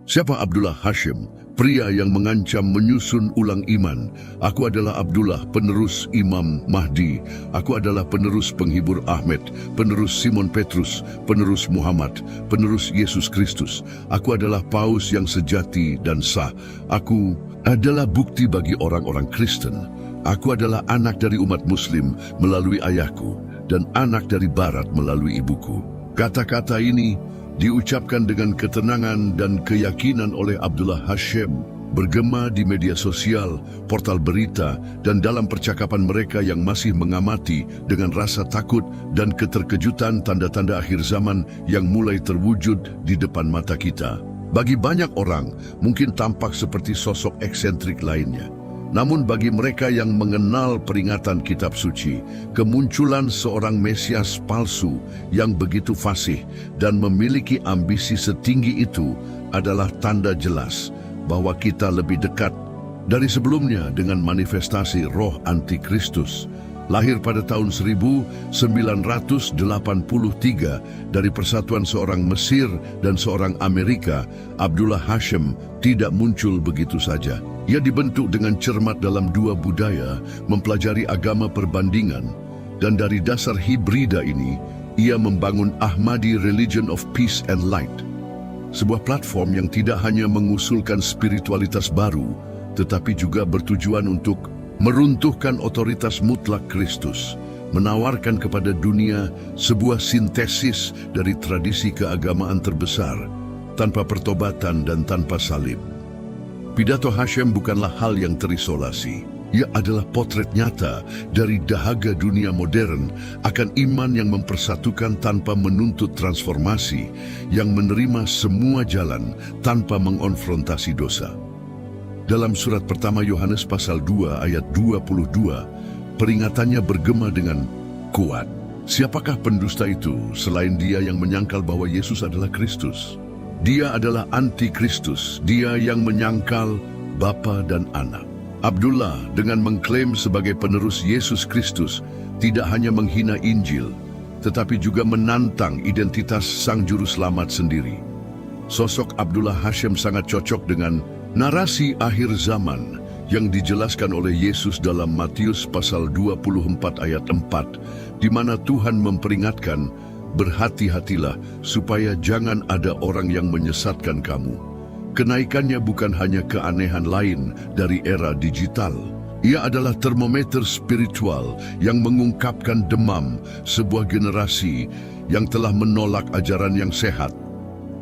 Siapa Abdullah Hashim, pria yang mengancam menyusun ulang iman? Aku adalah Abdullah, penerus Imam Mahdi. Aku adalah penerus penghibur Ahmed, penerus Simon Petrus, penerus Muhammad, penerus Yesus Kristus. Aku adalah paus yang sejati dan sah. Aku adalah bukti bagi orang-orang Kristen. Aku adalah anak dari umat Muslim melalui ayahku dan anak dari Barat melalui ibuku. Kata-kata ini diucapkan dengan ketenangan dan keyakinan oleh Abdullah Hashim, bergema di media sosial, portal berita, dan dalam percakapan mereka yang masih mengamati dengan rasa takut dan keterkejutan tanda-tanda akhir zaman yang mulai terwujud di depan mata kita. Bagi banyak orang, mungkin tampak seperti sosok eksentrik lainnya. Namun bagi mereka yang mengenal peringatan kitab suci, kemunculan seorang Mesias palsu yang begitu fasih dan memiliki ambisi setinggi itu adalah tanda jelas bahwa kita lebih dekat dari sebelumnya dengan manifestasi roh antikristus. Lahir pada tahun 1983 dari persatuan seorang Mesir dan seorang Amerika, Abdullah Hashim tidak muncul begitu saja. Ia dibentuk dengan cermat dalam dua budaya, mempelajari agama perbandingan, dan dari dasar hibrida ini, ia membangun Ahmadi Religion of Peace and Light. Sebuah platform yang tidak hanya mengusulkan spiritualitas baru, tetapi juga bertujuan untuk meruntuhkan otoritas mutlak Kristus, menawarkan kepada dunia sebuah sintesis dari tradisi keagamaan terbesar, tanpa pertobatan dan tanpa salib. Pidato Hashim bukanlah hal yang terisolasi. Ia adalah potret nyata dari dahaga dunia modern akan iman yang mempersatukan tanpa menuntut transformasi, yang menerima semua jalan tanpa mengonfrontasi dosa. Dalam surat pertama Yohanes pasal 2 ayat 22, peringatannya bergema dengan kuat. Siapakah pendusta itu selain dia yang menyangkal bahwa Yesus adalah Kristus? Dia adalah anti-Kristus, dia yang menyangkal Bapa dan Anak. Abdullah dengan mengklaim sebagai penerus Yesus Kristus tidak hanya menghina Injil, tetapi juga menantang identitas Sang Juru Selamat sendiri. Sosok Abdullah Hashim sangat cocok dengan narasi akhir zaman yang dijelaskan oleh Yesus dalam Matius pasal 24 ayat 4, di mana Tuhan memperingatkan, berhati-hatilah supaya jangan ada orang yang menyesatkan kamu. Kenaikannya bukan hanya keanehan lain dari era digital. Ia adalah termometer spiritual yang mengungkapkan demam sebuah generasi yang telah menolak ajaran yang sehat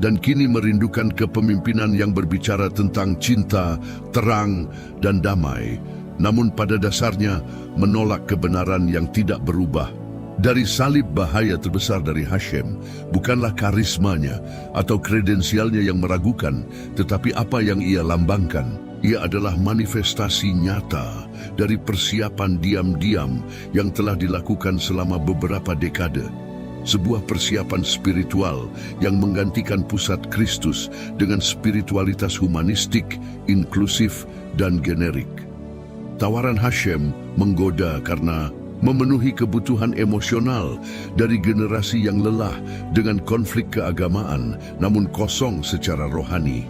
dan kini merindukan kepemimpinan yang berbicara tentang cinta, terang, dan damai, namun pada dasarnya menolak kebenaran yang tidak berubah. Dari salib, bahaya terbesar dari Hashim bukanlah karismanya atau kredensialnya yang meragukan, tetapi apa yang ia lambangkan. Ia adalah manifestasi nyata dari persiapan diam-diam yang telah dilakukan selama beberapa dekade. Sebuah persiapan spiritual yang menggantikan pusat Kristus dengan spiritualitas humanistik, inklusif, dan generik. Tawaran Hashim menggoda karena memenuhi kebutuhan emosional dari generasi yang lelah dengan konflik keagamaan, namun kosong secara rohani.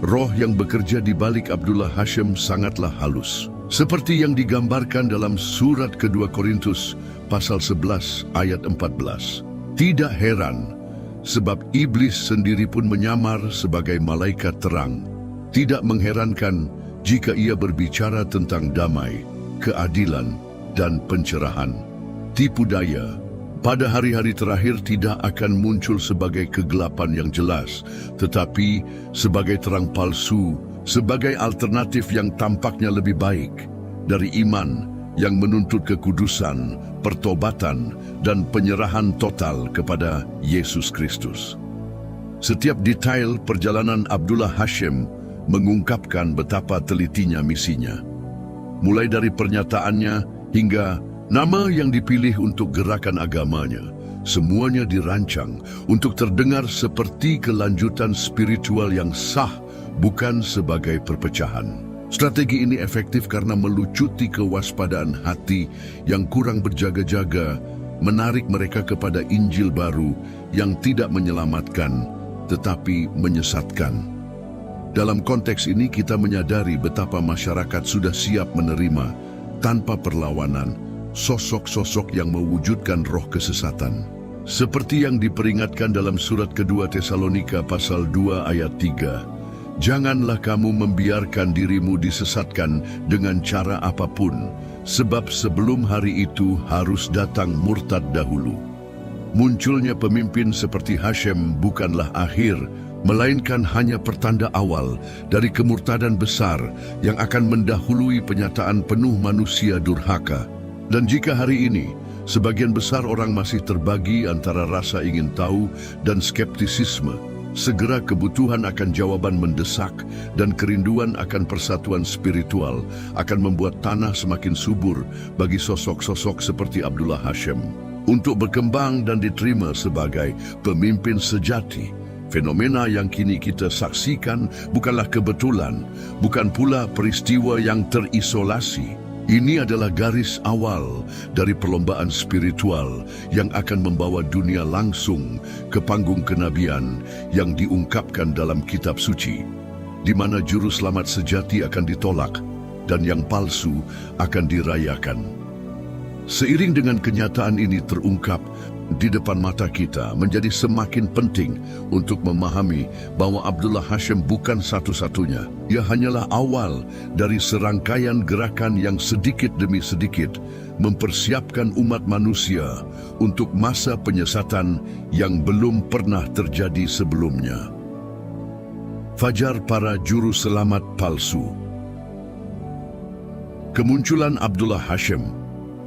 Roh yang bekerja di balik Abdullah Hashim sangatlah halus. Seperti yang digambarkan dalam surat kedua Korintus pasal 11 ayat 14. Tidak heran, sebab iblis sendiri pun menyamar sebagai malaikat terang. Tidak mengherankan jika ia berbicara tentang damai, keadilan, dan pencerahan. Tipu daya pada hari-hari terakhir tidak akan muncul sebagai kegelapan yang jelas, tetapi sebagai terang palsu, sebagai alternatif yang tampaknya lebih baik dari iman yang menuntut kekudusan, pertobatan, dan penyerahan total kepada Yesus Kristus. Setiap detail perjalanan Abdullah Hashim mengungkapkan betapa telitinya misinya. Mulai dari pernyataannya hingga nama yang dipilih untuk gerakan agamanya, semuanya dirancang untuk terdengar seperti kelanjutan spiritual yang sah, bukan sebagai perpecahan. Strategi ini efektif karena melucuti kewaspadaan hati yang kurang berjaga-jaga, menarik mereka kepada Injil baru yang tidak menyelamatkan, tetapi menyesatkan. Dalam konteks ini kita menyadari betapa masyarakat sudah siap menerima, tanpa perlawanan, sosok-sosok yang mewujudkan roh kesesatan. Seperti yang diperingatkan dalam surat kedua Tesalonika pasal 2 ayat 3. Janganlah kamu membiarkan dirimu disesatkan dengan cara apapun, sebab sebelum hari itu harus datang murtad dahulu. Munculnya pemimpin seperti Hashem bukanlah akhir, melainkan hanya pertanda awal dari kemurtadan besar yang akan mendahului penyataan penuh manusia durhaka. Dan jika hari ini, sebagian besar orang masih terbagi antara rasa ingin tahu dan skeptisisme, segera kebutuhan akan jawaban mendesak dan kerinduan akan persatuan spiritual akan membuat tanah semakin subur bagi sosok-sosok seperti Abdullah Hashem untuk berkembang dan diterima sebagai pemimpin sejati. Fenomena yang kini kita saksikan bukanlah kebetulan, bukan pula peristiwa yang terisolasi. Ini adalah garis awal dari perlombaan spiritual yang akan membawa dunia langsung ke panggung kenabian yang diungkapkan dalam kitab suci, di mana juru selamat sejati akan ditolak dan yang palsu akan dirayakan. Seiring dengan kenyataan ini terungkap di depan mata kita, menjadi semakin penting untuk memahami bahwa Abdullah Hashem bukan satu-satunya. Ia hanyalah awal dari serangkaian gerakan yang sedikit demi sedikit mempersiapkan umat manusia untuk masa penyesatan yang belum pernah terjadi sebelumnya. Fajar para juru selamat palsu. Kemunculan Abdullah Hashem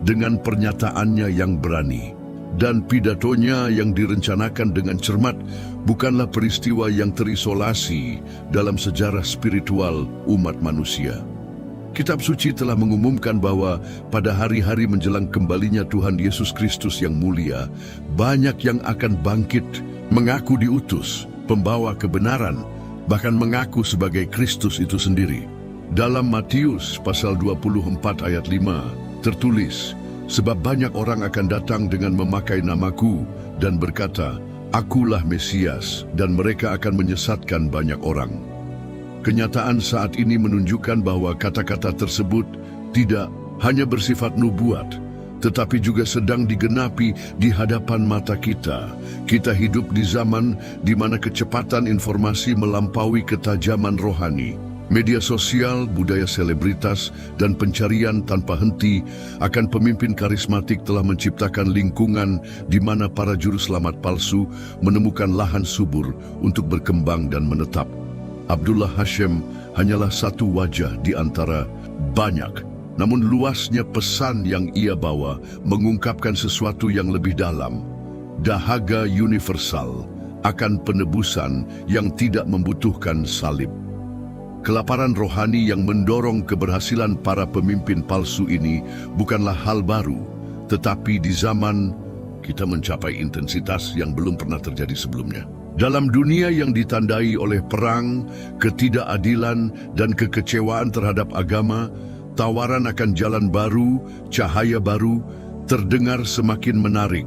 dengan pernyataannya yang berani dan pidatonya yang direncanakan dengan cermat bukanlah peristiwa yang terisolasi dalam sejarah spiritual umat manusia. Kitab suci telah mengumumkan bahwa pada hari-hari menjelang kembalinya Tuhan Yesus Kristus yang mulia, banyak yang akan bangkit, mengaku diutus, pembawa kebenaran, bahkan mengaku sebagai Kristus itu sendiri. Dalam Matius pasal 24 ayat 5, tertulis, sebab banyak orang akan datang dengan memakai namaku dan berkata, Akulah Mesias, dan mereka akan menyesatkan banyak orang. Kenyataan saat ini menunjukkan bahwa kata-kata tersebut tidak hanya bersifat nubuat, tetapi juga sedang digenapi di hadapan mata kita. Kita hidup di zaman di mana kecepatan informasi melampaui ketajaman rohani. Media sosial, budaya selebritas, dan pencarian tanpa henti akan pemimpin karismatik telah menciptakan lingkungan di mana para juru selamat palsu menemukan lahan subur untuk berkembang dan menetap. Abdullah Hashem hanyalah satu wajah di antara banyak, namun luasnya pesan yang ia bawa mengungkapkan sesuatu yang lebih dalam, dahaga universal akan penebusan yang tidak membutuhkan salib. Kelaparan rohani yang mendorong keberhasilan para pemimpin palsu ini bukanlah hal baru, tetapi di zaman kita mencapai intensitas yang belum pernah terjadi sebelumnya. Dalam dunia yang ditandai oleh perang, ketidakadilan, dan kekecewaan terhadap agama, tawaran akan jalan baru, cahaya baru, terdengar semakin menarik.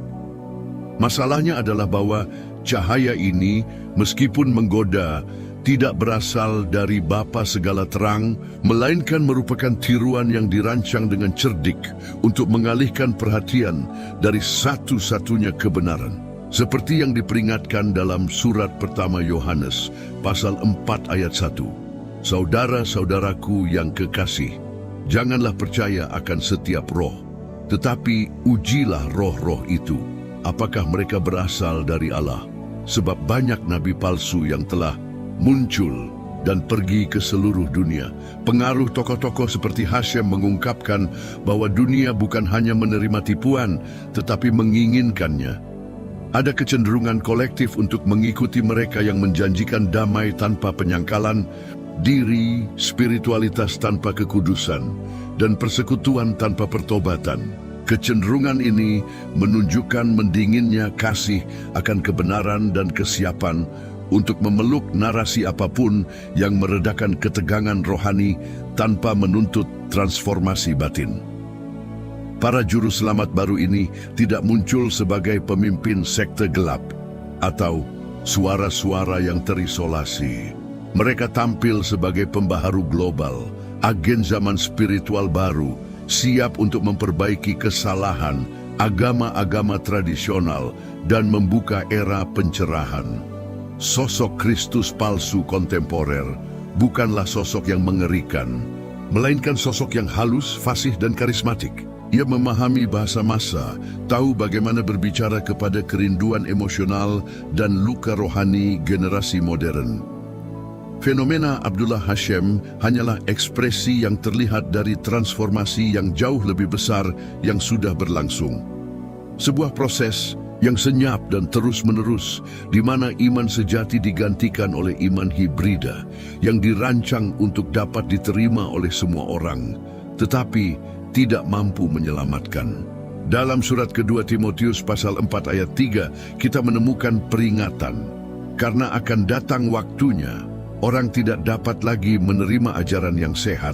Masalahnya adalah bahwa cahaya ini, meskipun menggoda, tidak berasal dari Bapa segala terang, melainkan merupakan tiruan yang dirancang dengan cerdik untuk mengalihkan perhatian dari satu-satunya kebenaran. Seperti yang diperingatkan dalam surat pertama Yohanes, pasal 4 ayat 1. Saudara-saudaraku yang kekasih, janganlah percaya akan setiap roh, tetapi ujilah roh-roh itu, apakah mereka berasal dari Allah. Sebab banyak nabi palsu yang telah muncul dan pergi ke seluruh dunia. Pengaruh tokoh-tokoh seperti Hashem mengungkapkan bahwa dunia bukan hanya menerima tipuan, tetapi menginginkannya. Ada kecenderungan kolektif untuk mengikuti mereka yang menjanjikan damai tanpa penyangkalan, diri, spiritualitas tanpa kekudusan, dan persekutuan tanpa pertobatan. Kecenderungan ini menunjukkan mendinginnya kasih akan kebenaran dan kesiapan untuk memeluk narasi apapun yang meredakan ketegangan rohani tanpa menuntut transformasi batin. Para juru selamat baru ini tidak muncul sebagai pemimpin sekte gelap atau suara-suara yang terisolasi. Mereka tampil sebagai pembaharu global, agen zaman spiritual baru, siap untuk memperbaiki kesalahan agama-agama tradisional dan membuka era pencerahan. Sosok Kristus palsu kontemporer bukanlah sosok yang mengerikan, melainkan sosok yang halus, fasih, dan karismatik. Ia memahami bahasa masa, tahu bagaimana berbicara kepada kerinduan emosional dan luka rohani generasi modern. Fenomena Abdullah Hashem hanyalah ekspresi yang terlihat dari transformasi yang jauh lebih besar yang sudah berlangsung. Sebuah proses yang senyap dan terus-menerus, di mana iman sejati digantikan oleh iman hibrida yang dirancang untuk dapat diterima oleh semua orang, tetapi tidak mampu menyelamatkan. Dalam surat kedua Timotius pasal 4 ayat 3, kita menemukan peringatan, karena akan datang waktunya, orang tidak dapat lagi menerima ajaran yang sehat,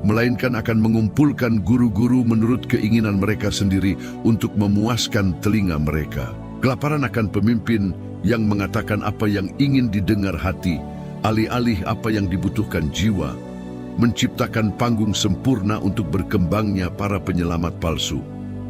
melainkan akan mengumpulkan guru-guru menurut keinginan mereka sendiri untuk memuaskan telinga mereka. Kelaparan akan pemimpin yang mengatakan apa yang ingin didengar hati, alih-alih apa yang dibutuhkan jiwa, menciptakan panggung sempurna untuk berkembangnya para penyelamat palsu.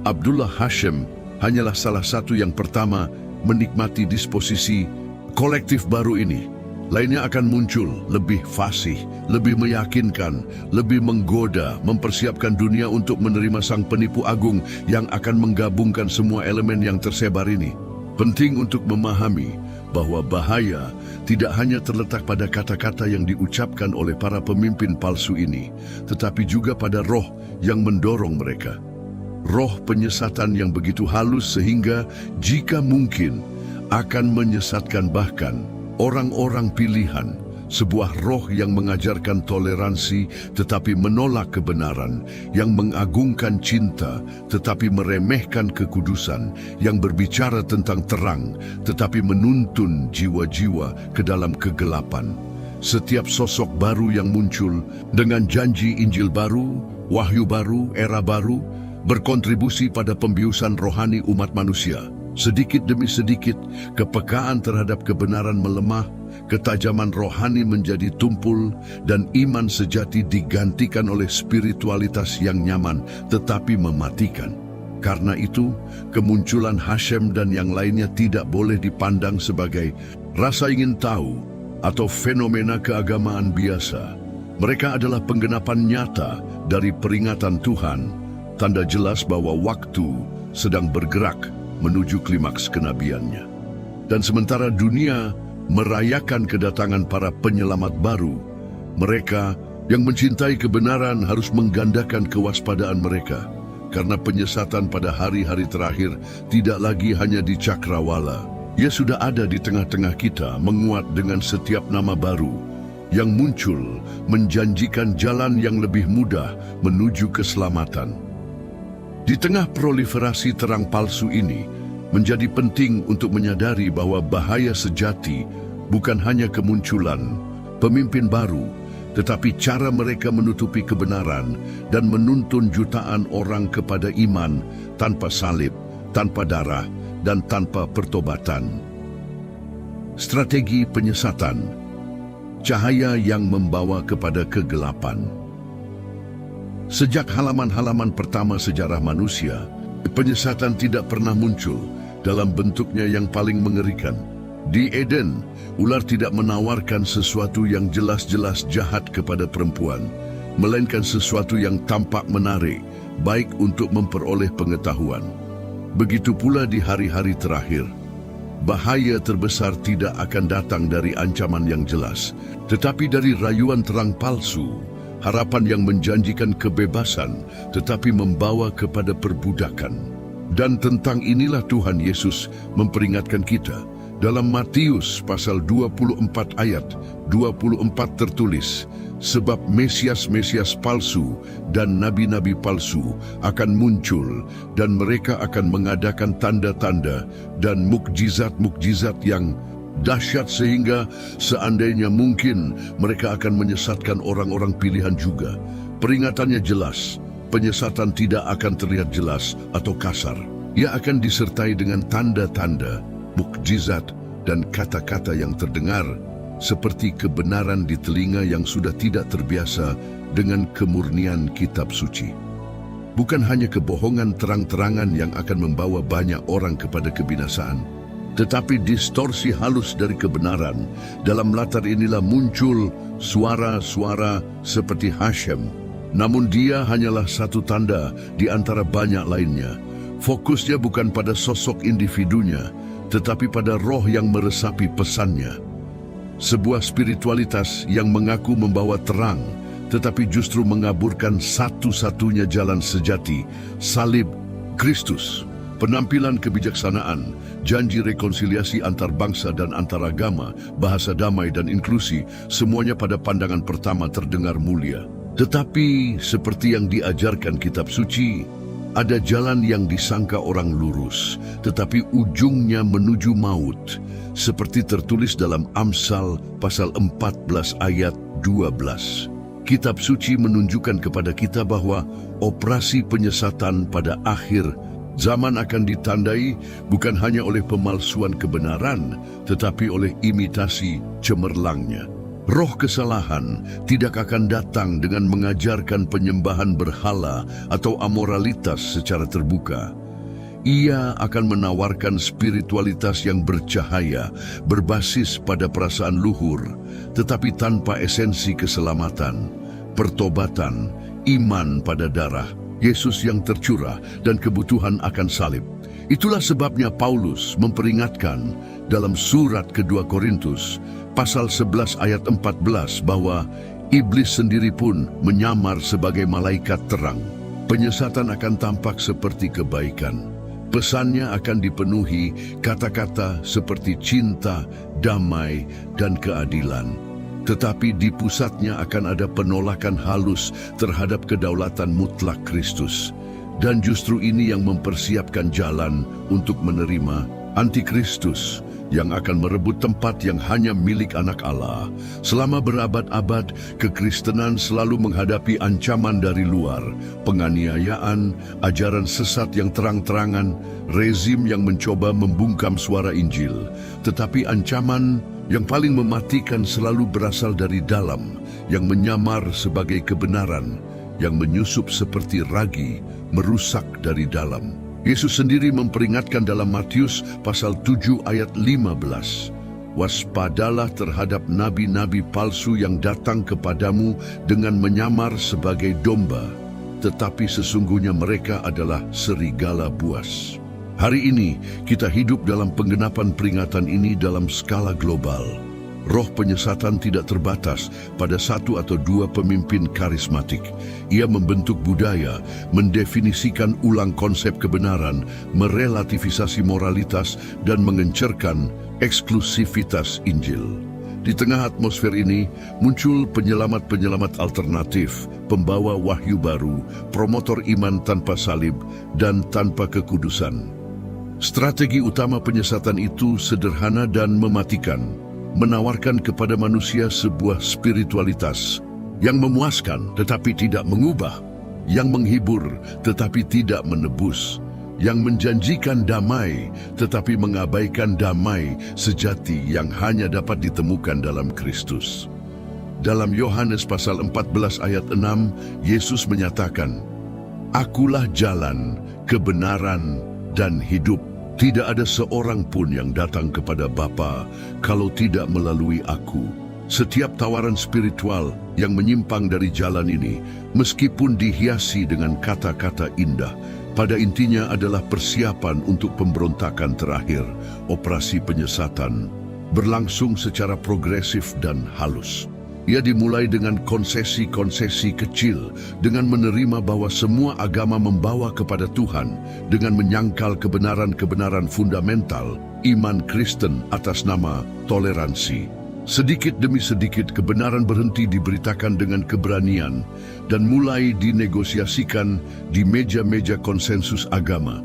Abdullah Hashem hanyalah salah satu yang pertama menikmati disposisi kolektif baru ini. Lainnya akan muncul, lebih fasih, lebih meyakinkan, lebih menggoda, mempersiapkan dunia untuk menerima sang penipu agung yang akan menggabungkan semua elemen yang tersebar ini. Penting untuk memahami bahwa bahaya tidak hanya terletak pada kata-kata yang diucapkan oleh para pemimpin palsu ini, tetapi juga pada roh yang mendorong mereka. Roh penyesatan yang begitu halus sehingga jika mungkin akan menyesatkan bahkan orang-orang pilihan, sebuah roh yang mengajarkan toleransi tetapi menolak kebenaran, yang mengagungkan cinta tetapi meremehkan kekudusan, yang berbicara tentang terang tetapi menuntun jiwa-jiwa ke dalam kegelapan. Setiap sosok baru yang muncul dengan janji Injil baru, wahyu baru, era baru, berkontribusi pada pembiusan rohani umat manusia. Sedikit demi sedikit, kepekaan terhadap kebenaran melemah, ketajaman rohani menjadi tumpul, dan iman sejati digantikan oleh spiritualitas yang nyaman tetapi mematikan. Karena itu, kemunculan Hashem dan yang lainnya tidak boleh dipandang sebagai rasa ingin tahu atau fenomena keagamaan biasa. Mereka adalah penggenapan nyata dari peringatan Tuhan, tanda jelas bahwa waktu sedang bergerak menuju klimaks kenabiannya. Dan sementara dunia merayakan kedatangan para penyelamat baru, mereka yang mencintai kebenaran harus menggandakan kewaspadaan mereka, karena penyesatan pada hari-hari terakhir tidak lagi hanya di cakrawala. Ia sudah ada di tengah-tengah kita, menguat dengan setiap nama baru yang muncul, menjanjikan jalan yang lebih mudah menuju keselamatan. Di tengah proliferasi terang palsu ini, menjadi penting untuk menyadari bahwa bahaya sejati bukan hanya kemunculan pemimpin baru, tetapi cara mereka menutupi kebenaran dan menuntun jutaan orang kepada iman tanpa salib, tanpa darah, dan tanpa pertobatan. Strategi penyesatan, cahaya yang membawa kepada kegelapan. Sejak halaman-halaman pertama sejarah manusia, penyesatan tidak pernah muncul dalam bentuknya yang paling mengerikan. Di Eden, ular tidak menawarkan sesuatu yang jelas-jelas jahat kepada perempuan, melainkan sesuatu yang tampak menarik, baik untuk memperoleh pengetahuan. Begitu pula di hari-hari terakhir, bahaya terbesar tidak akan datang dari ancaman yang jelas, tetapi dari rayuan terang palsu, harapan yang menjanjikan kebebasan tetapi membawa kepada perbudakan. Dan tentang inilah Tuhan Yesus memperingatkan kita. Dalam Matius pasal 24 ayat 24 tertulis, sebab Mesias-Mesias palsu dan nabi-nabi palsu akan muncul, dan mereka akan mengadakan tanda-tanda dan mukjizat-mukjizat yang dahsyat sehingga seandainya mungkin mereka akan menyesatkan orang-orang pilihan juga. Peringatannya jelas, penyesatan tidak akan terlihat jelas atau kasar. Ia akan disertai dengan tanda-tanda, mukjizat, dan kata-kata yang terdengar seperti kebenaran di telinga yang sudah tidak terbiasa dengan kemurnian kitab suci. Bukan hanya kebohongan terang-terangan yang akan membawa banyak orang kepada kebinasaan, tetapi distorsi halus dari kebenaran. Dalam latar inilah muncul suara-suara seperti Hashem. Namun dia hanyalah satu tanda di antara banyak lainnya. Fokusnya bukan pada sosok individunya, tetapi pada roh yang meresapi pesannya. Sebuah spiritualitas yang mengaku membawa terang, tetapi justru mengaburkan satu-satunya jalan sejati, salib Kristus. Penampilan kebijaksanaan, janji rekonsiliasi antar bangsa dan antar agama, bahasa damai dan inklusi, semuanya pada pandangan pertama terdengar mulia. Tetapi seperti yang diajarkan kitab suci, ada jalan yang disangka orang lurus, tetapi ujungnya menuju maut, seperti tertulis dalam Amsal pasal 14 ayat 12. Kitab suci menunjukkan kepada kita bahwa operasi penyesatan pada akhir zaman akan ditandai bukan hanya oleh pemalsuan kebenaran, tetapi oleh imitasi cemerlangnya. Roh kesalahan tidak akan datang dengan mengajarkan penyembahan berhala atau amoralitas secara terbuka. Ia akan menawarkan spiritualitas yang bercahaya, berbasis pada perasaan luhur, tetapi tanpa esensi keselamatan, pertobatan, iman pada darah, Yesus yang tercurah, dan kebutuhan akan salib. Itulah sebabnya Paulus memperingatkan dalam surat kedua Korintus, pasal 11 ayat 14 bahwa iblis sendiri pun menyamar sebagai malaikat terang. Penyesatan akan tampak seperti kebaikan. Pesannya akan dipenuhi kata-kata seperti cinta, damai, dan keadilan. Tetapi di pusatnya akan ada penolakan halus terhadap kedaulatan mutlak Kristus. Dan justru ini yang mempersiapkan jalan untuk menerima Antikristus yang akan merebut tempat yang hanya milik anak Allah. Selama berabad-abad, kekristenan selalu menghadapi ancaman dari luar, penganiayaan, ajaran sesat yang terang-terangan, rezim yang mencoba membungkam suara Injil. Tetapi ancaman yang paling mematikan selalu berasal dari dalam, yang menyamar sebagai kebenaran, yang menyusup seperti ragi, merusak dari dalam. Yesus sendiri memperingatkan dalam Matius pasal 7 ayat 15. Waspadalah terhadap nabi-nabi palsu yang datang kepadamu dengan menyamar sebagai domba, tetapi sesungguhnya mereka adalah serigala buas. Hari ini kita hidup dalam penggenapan peringatan ini dalam skala global. Roh penyesatan tidak terbatas pada satu atau dua pemimpin karismatik. Ia membentuk budaya, mendefinisikan ulang konsep kebenaran, merelativisasi moralitas, dan mengencerkan eksklusivitas Injil. Di tengah atmosfer ini, muncul penyelamat-penyelamat alternatif, pembawa wahyu baru, promotor iman tanpa salib, dan tanpa kekudusan. Strategi utama penyesatan itu sederhana dan mematikan. Menawarkan kepada manusia sebuah spiritualitas yang memuaskan tetapi tidak mengubah, yang menghibur tetapi tidak menebus, yang menjanjikan damai tetapi mengabaikan damai sejati yang hanya dapat ditemukan dalam Kristus. Dalam Yohanes pasal 14 ayat 6, Yesus menyatakan, "Akulah jalan, kebenaran, dan hidup. Tidak ada seorang pun yang datang kepada Bapa kalau tidak melalui aku." Setiap tawaran spiritual yang menyimpang dari jalan ini, meskipun dihiasi dengan kata-kata indah, pada intinya adalah persiapan untuk pemberontakan terakhir, operasi penyesatan, berlangsung secara progresif dan halus. Ia dimulai dengan konsesi-konsesi kecil, dengan menerima bahwa semua agama membawa kepada Tuhan, dengan menyangkal kebenaran-kebenaran fundamental, iman Kristen atas nama toleransi. Sedikit demi sedikit kebenaran berhenti diberitakan dengan keberanian dan mulai dinegosiasikan di meja-meja konsensus agama.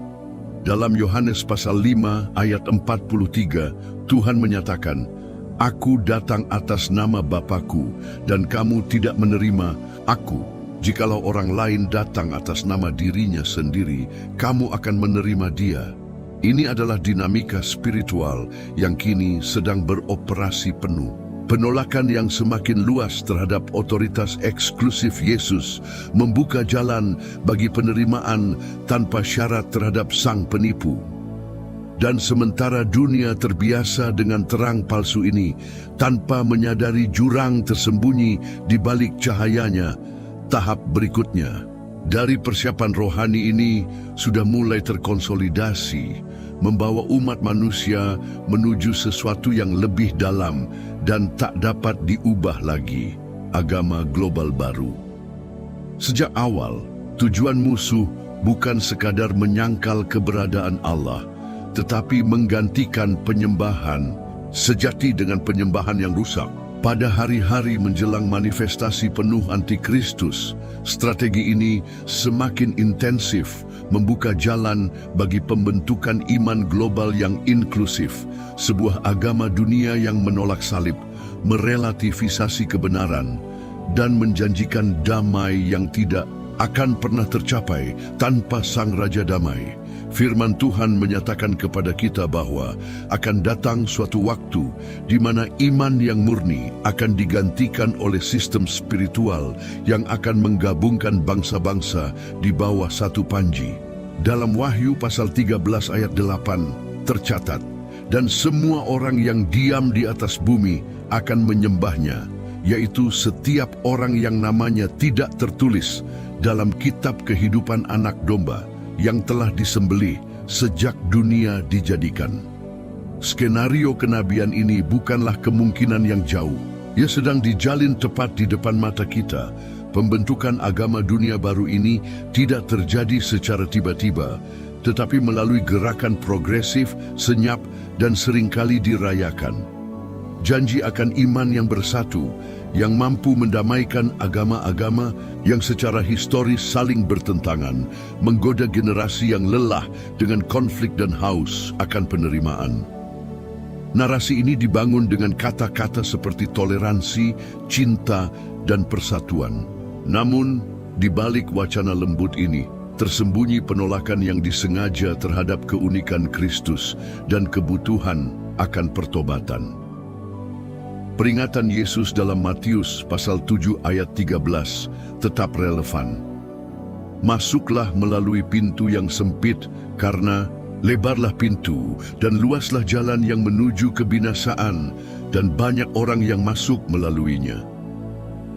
Dalam Yohanes pasal 5 ayat 43, Tuhan menyatakan, "Aku datang atas nama Bapa-Ku, dan kamu tidak menerima Aku. Jikalau orang lain datang atas nama dirinya sendiri, kamu akan menerima dia." Ini adalah dinamika spiritual yang kini sedang beroperasi penuh. Penolakan yang semakin luas terhadap otoritas eksklusif Yesus membuka jalan bagi penerimaan tanpa syarat terhadap sang penipu. Dan sementara dunia terbiasa dengan terang palsu ini, tanpa menyadari jurang tersembunyi di balik cahayanya, tahap berikutnya dari persiapan rohani ini sudah mulai terkonsolidasi, membawa umat manusia menuju sesuatu yang lebih dalam dan tak dapat diubah lagi, agama global baru. Sejak awal, tujuan musuh bukan sekadar menyangkal keberadaan Allah, tetapi menggantikan penyembahan sejati dengan penyembahan yang rusak. Pada hari-hari menjelang manifestasi penuh antikristus, strategi ini semakin intensif membuka jalan bagi pembentukan iman global yang inklusif, sebuah agama dunia yang menolak salib, merelativisasi kebenaran, dan menjanjikan damai yang tidak akan pernah tercapai tanpa Sang Raja Damai. Firman Tuhan menyatakan kepada kita bahwa akan datang suatu waktu di mana iman yang murni akan digantikan oleh sistem spiritual yang akan menggabungkan bangsa-bangsa di bawah satu panji. Dalam Wahyu pasal 13 ayat 8 tercatat, dan semua orang yang diam di atas bumi akan menyembahnya, yaitu setiap orang yang namanya tidak tertulis dalam kitab kehidupan anak domba yang telah disembelih sejak dunia dijadikan. Skenario kenabian ini bukanlah kemungkinan yang jauh. Ia sedang dijalin tepat di depan mata kita. Pembentukan agama dunia baru ini tidak terjadi secara tiba-tiba, tetapi melalui gerakan progresif, senyap, dan seringkali dirayakan. Janji akan iman yang bersatu, yang mampu mendamaikan agama-agama yang secara historis saling bertentangan, menggoda generasi yang lelah dengan konflik dan haus akan penerimaan. Narasi ini dibangun dengan kata-kata seperti toleransi, cinta, dan persatuan. Namun, di balik wacana lembut ini, tersembunyi penolakan yang disengaja terhadap keunikan Kristus dan kebutuhan akan pertobatan. Peringatan Yesus dalam Matius pasal 7 ayat 13 tetap relevan. Masuklah melalui pintu yang sempit, karena lebarlah pintu dan luaslah jalan yang menuju kebinasaan, dan banyak orang yang masuk melaluinya.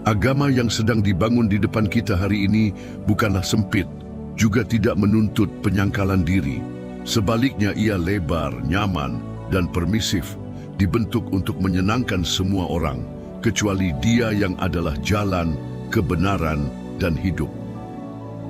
Agama yang sedang dibangun di depan kita hari ini bukanlah sempit, juga tidak menuntut penyangkalan diri. Sebaliknya ia lebar, nyaman, dan permisif, dibentuk untuk menyenangkan semua orang, kecuali Dia yang adalah jalan, kebenaran, dan hidup.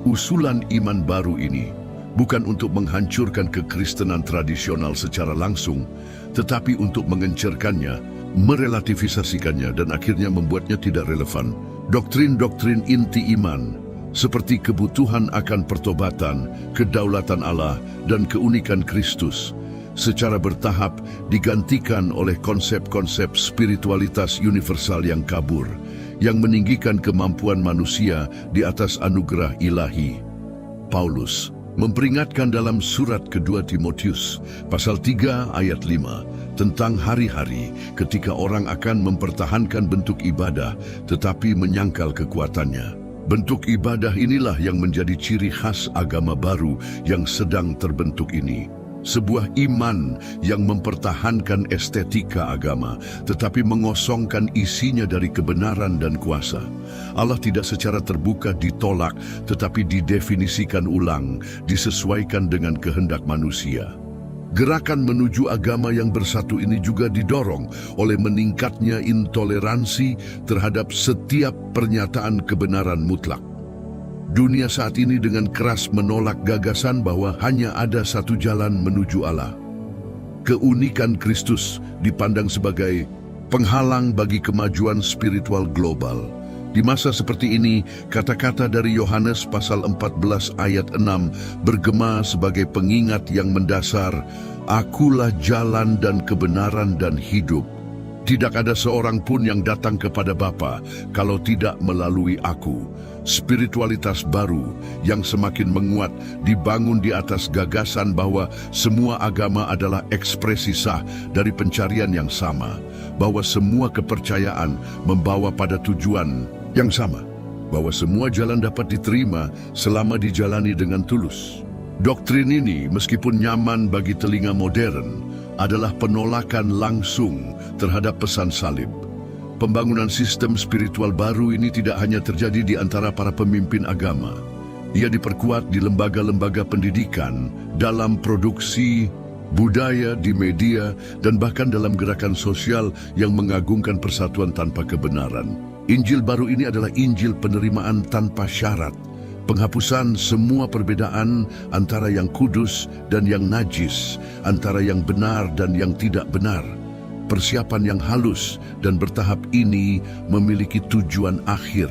Usulan iman baru ini bukan untuk menghancurkan kekristenan tradisional secara langsung, tetapi untuk mengencerkannya, merelativisasikannya, dan akhirnya membuatnya tidak relevan. Doktrin-doktrin inti iman, seperti kebutuhan akan pertobatan, kedaulatan Allah, dan keunikan Kristus, secara bertahap digantikan oleh konsep-konsep spiritualitas universal yang kabur, yang meninggikan kemampuan manusia di atas anugerah ilahi. Paulus memperingatkan dalam surat kedua Timotius, pasal 3 ayat 5, tentang hari-hari ketika orang akan mempertahankan bentuk ibadah tetapi menyangkal kekuatannya. Bentuk ibadah inilah yang menjadi ciri khas agama baru yang sedang terbentuk ini. Sebuah iman yang mempertahankan estetika agama, tetapi mengosongkan isinya dari kebenaran dan kuasa. Allah tidak secara terbuka ditolak, tetapi didefinisikan ulang, disesuaikan dengan kehendak manusia. Gerakan menuju agama yang bersatu ini juga didorong oleh meningkatnya intoleransi terhadap setiap pernyataan kebenaran mutlak. Dunia saat ini dengan keras menolak gagasan bahwa hanya ada satu jalan menuju Allah. Keunikan Kristus dipandang sebagai penghalang bagi kemajuan spiritual global. Di masa seperti ini, kata-kata dari Yohanes pasal 14 ayat 6 bergema sebagai pengingat yang mendasar, "Akulah jalan dan kebenaran dan hidup. Tidak ada seorang pun yang datang kepada Bapa kalau tidak melalui aku." Spiritualitas baru yang semakin menguat dibangun di atas gagasan bahwa semua agama adalah ekspresi sah dari pencarian yang sama. bahwa semua kepercayaan membawa pada tujuan yang sama, bahwa semua jalan dapat diterima selama dijalani dengan tulus. Doktrin ini, meskipun nyaman bagi telinga modern, adalah penolakan langsung terhadap pesan salib. Pembangunan sistem spiritual baru ini tidak hanya terjadi di antara para pemimpin agama. Ia diperkuat di lembaga-lembaga pendidikan, dalam produksi, budaya, di media, dan bahkan dalam gerakan sosial yang mengagungkan persatuan tanpa kebenaran. Injil baru ini adalah Injil penerimaan tanpa syarat, penghapusan semua perbedaan antara yang kudus dan yang najis, antara yang benar dan yang tidak benar. Persiapan yang halus dan bertahap ini memiliki tujuan akhir,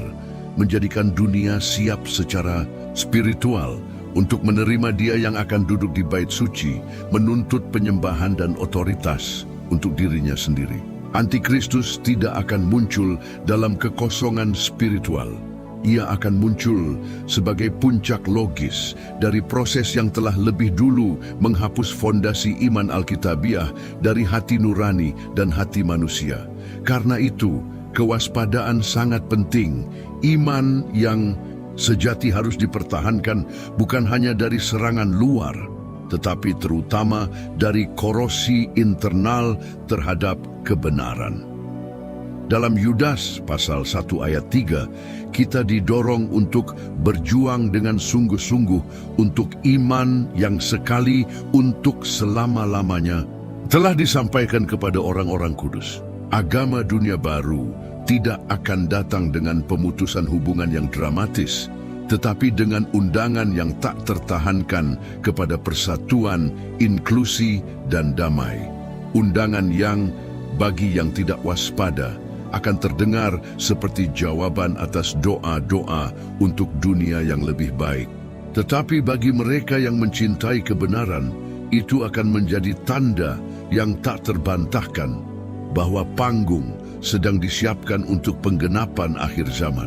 menjadikan dunia siap secara spiritual untuk menerima Dia yang akan duduk di bait suci, menuntut penyembahan dan otoritas untuk dirinya sendiri. Antikristus tidak akan muncul dalam kekosongan spiritual. Ia akan muncul sebagai puncak logis dari proses yang telah lebih dulu menghapus fondasi iman Alkitabiah dari hati nurani dan hati manusia. Karena itu, kewaspadaan sangat penting. Iman yang sejati harus dipertahankan bukan hanya dari serangan luar, tetapi terutama dari korosi internal terhadap kebenaran. Dalam Yudas pasal 1 ayat 3, kita didorong untuk berjuang dengan sungguh-sungguh untuk iman yang sekali untuk selama-lamanya telah disampaikan kepada orang-orang kudus. Agama dunia baru tidak akan datang dengan pemutusan hubungan yang dramatis, tetapi dengan undangan yang tak tertahankan kepada persatuan, inklusi, dan damai. Undangan yang, bagi yang tidak waspada, akan terdengar seperti jawaban atas doa-doa untuk dunia yang lebih baik. Tetapi bagi mereka yang mencintai kebenaran, itu akan menjadi tanda yang tak terbantahkan bahwa panggung sedang disiapkan untuk penggenapan akhir zaman.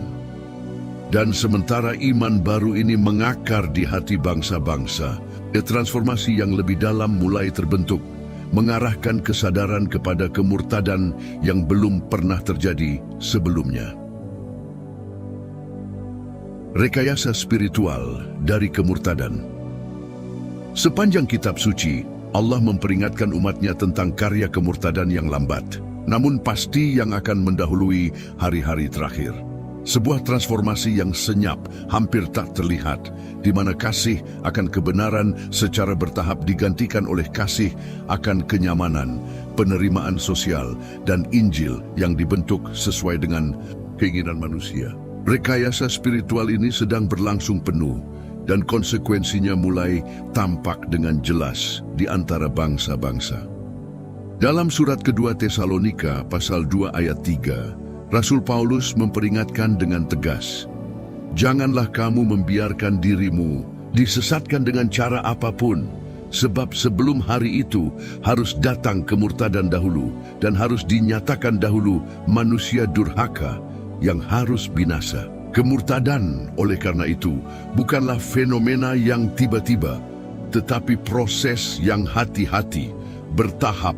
Dan sementara iman baru ini mengakar di hati bangsa-bangsa, transformasi yang lebih dalam mulai terbentuk, mengarahkan kesadaran kepada kemurtadan yang belum pernah terjadi sebelumnya. Rekayasa spiritual dari kemurtadan. Sepanjang kitab suci, Allah memperingatkan umatnya tentang karya kemurtadan yang lambat, namun pasti yang akan mendahului hari-hari terakhir. Sebuah transformasi yang senyap, hampir tak terlihat, di mana kasih akan kebenaran secara bertahap digantikan oleh kasih akan kenyamanan, penerimaan sosial, dan Injil yang dibentuk sesuai dengan keinginan manusia. Rekayasa spiritual ini sedang berlangsung penuh, dan konsekuensinya mulai tampak dengan jelas di antara bangsa-bangsa. Dalam surat kedua Tesalonika pasal 2 ayat 3, Rasul Paulus memperingatkan dengan tegas, "Janganlah kamu membiarkan dirimu disesatkan dengan cara apapun, sebab sebelum hari itu harus datang kemurtadan dahulu, dan harus dinyatakan dahulu manusia durhaka yang harus binasa." Kemurtadan, oleh karena itu, bukanlah fenomena yang tiba-tiba, tetapi proses yang hati-hati, bertahap,